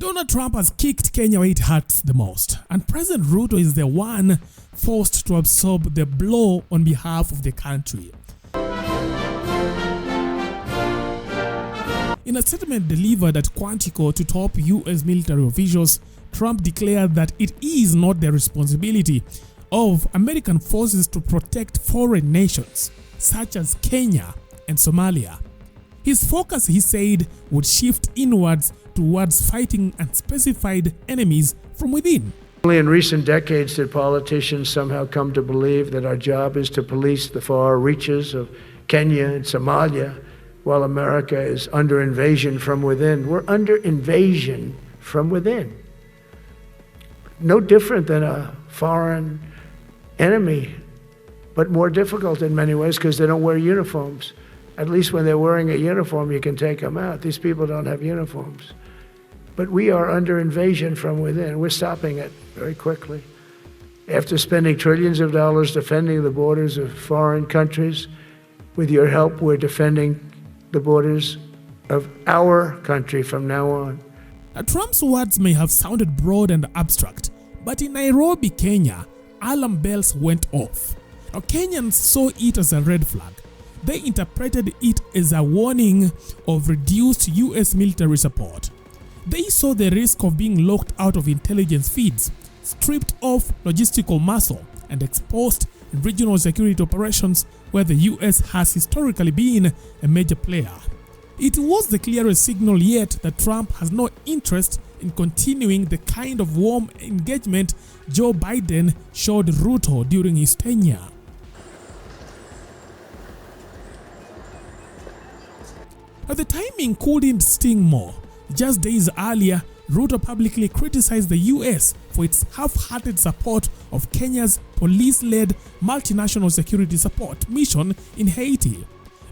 Donald Trump has kicked Kenya where it hurts the most, and President Ruto is the one forced to absorb the blow on behalf of the country. In a statement delivered at Quantico to top US military officials, Trump declared that it is not the responsibility of American forces to protect foreign nations, such as Kenya and Somalia. His focus, he said, would shift inwards towards fighting unspecified enemies from within. Only in recent decades did politicians somehow come to believe that our job is to police the far reaches of Kenya and Somalia, while America is under invasion from within. We're under invasion from within. No different than a foreign enemy, but more difficult in many ways because they don't wear uniforms. At least when they're wearing a uniform, you can take them out. These people don't have uniforms. But we are under invasion from within. We're stopping it very quickly. After spending trillions of dollars defending the borders of foreign countries, with your help, we're defending the borders of our country from now on. Trump's words may have sounded broad and abstract, but in Nairobi, Kenya, alarm bells went off. Now, Kenyans saw it as a red flag. They interpreted it as a warning of reduced US military support. They saw the risk of being locked out of intelligence feeds, stripped of logistical muscle, and exposed in regional security operations where the US has historically been a major player. It was the clearest signal yet that Trump has no interest in continuing the kind of warm engagement Joe Biden showed Ruto during his tenure. But the timing couldn't sting more. Just days earlier, Ruto publicly criticized the US for its half-hearted support of Kenya's police-led multinational security support mission in Haiti.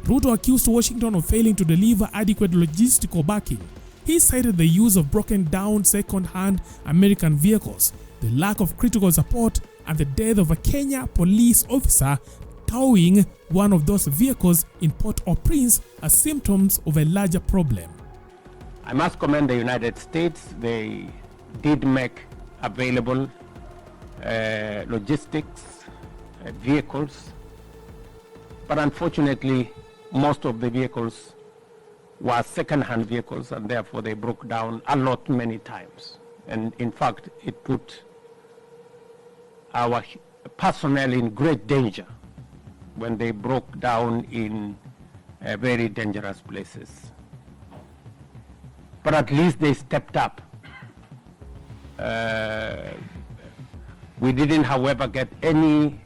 Ruto accused Washington of failing to deliver adequate logistical backing. He cited the use of broken-down second-hand American vehicles, the lack of critical support, and the death of a Kenya police officer towing one of those vehicles in Port-au-Prince as symptoms of a larger problem. I must commend the United States. They did make available logistics, vehicles, but unfortunately most of the vehicles were second-hand vehicles, and therefore they broke down a lot many times. And in fact, it put our personnel in great danger when they broke down in very dangerous places. But at least they stepped up. We didn't, however, get any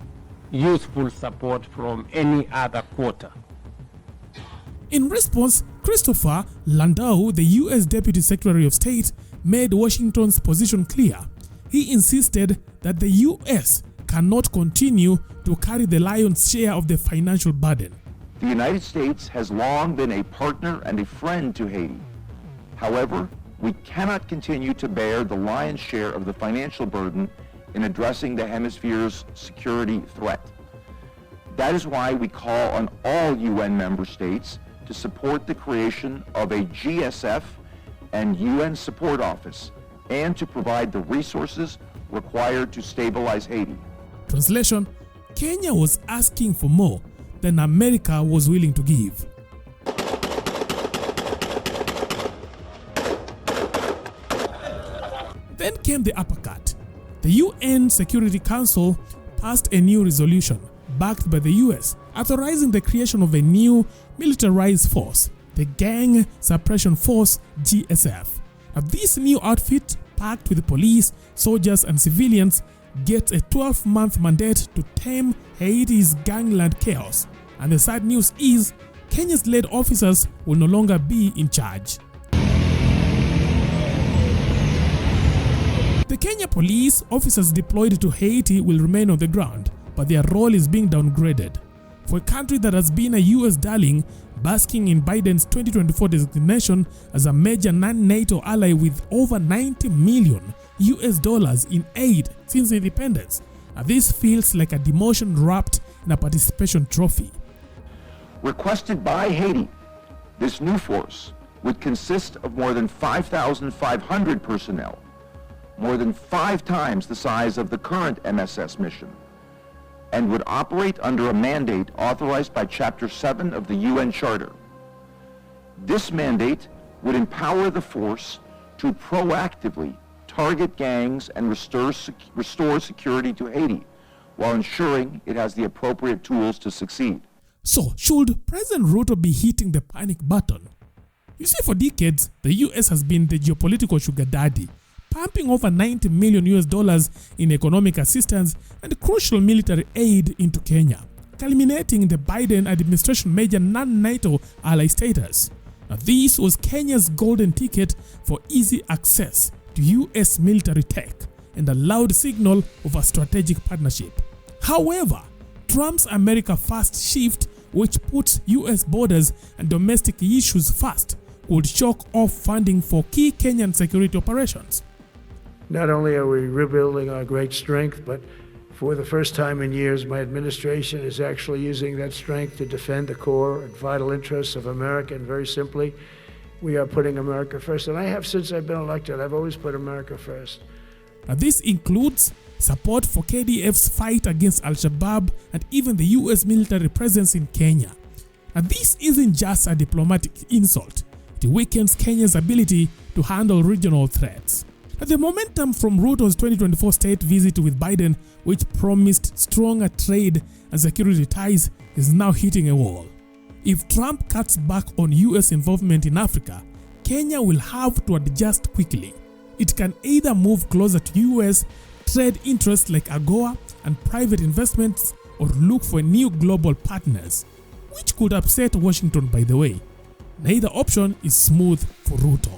useful support from any other quarter. In response, Christopher Landau, the US Deputy Secretary of State, made Washington's position clear. He insisted that the US cannot continue to carry the lion's share of the financial burden. The United States has long been a partner and a friend to Haiti. However, we cannot continue to bear the lion's share of the financial burden in addressing the hemisphere's security threat. That is why we call on all UN member states to support the creation of a GSF and UN support office and to provide the resources required to stabilize Haiti. Translation: Kenya was asking for more than America was willing to give. Then came the uppercut. The UN Security Council passed a new resolution backed by the US, authorizing the creation of a new militarized force, the Gang Suppression Force GSF. Now, this new outfit, packed with police, soldiers, and civilians, gets a 12-month mandate to tame Haiti's gangland chaos. And the sad news is, Kenya's led officers will no longer be in charge. The Kenya police officers deployed to Haiti will remain on the ground, but their role is being downgraded. For a country that has been a US darling, basking in Biden's 2024 designation as a major non-NATO ally with over $90 million in aid since independence, this feels like a demotion wrapped in a participation trophy. Requested by Haiti, this new force would consist of more than 5,500 personnel, more than 5 times the size of the current MSS mission, and would operate under a mandate authorized by Chapter 7 of the UN Charter. This mandate would empower the force to proactively target gangs and restore security to Haiti, while ensuring it has the appropriate tools to succeed. So, should President Ruto be hitting the panic button? You see, for decades, the US has been the geopolitical sugar daddy, pumping over $90 million in economic assistance and crucial military aid into Kenya, culminating in the Biden administration major non-NATO ally status. Now, this was Kenya's golden ticket for easy access to US military tech and a loud signal of a strategic partnership. However, Trump's America First shift, which puts US borders and domestic issues first, would choke off funding for key Kenyan security operations. Not only are we rebuilding our great strength, but for the first time in years, my administration is actually using that strength to defend the core and vital interests of America. And very simply, we are putting America first. And I have since I've been elected. I've always put America first. Now, this includes support for KDF's fight against Al-Shabaab and even the US military presence in Kenya. Now, this isn't just a diplomatic insult. It weakens Kenya's ability to handle regional threats. Now, the momentum from Ruto's 2024 state visit with Biden, which promised stronger trade and security ties, is now hitting a wall. If Trump cuts back on US involvement in Africa, Kenya will have to adjust quickly. It can either move closer to US trade interests like AGOA and private investments, or look for new global partners, which could upset Washington, by the way. Neither option is smooth for Ruto.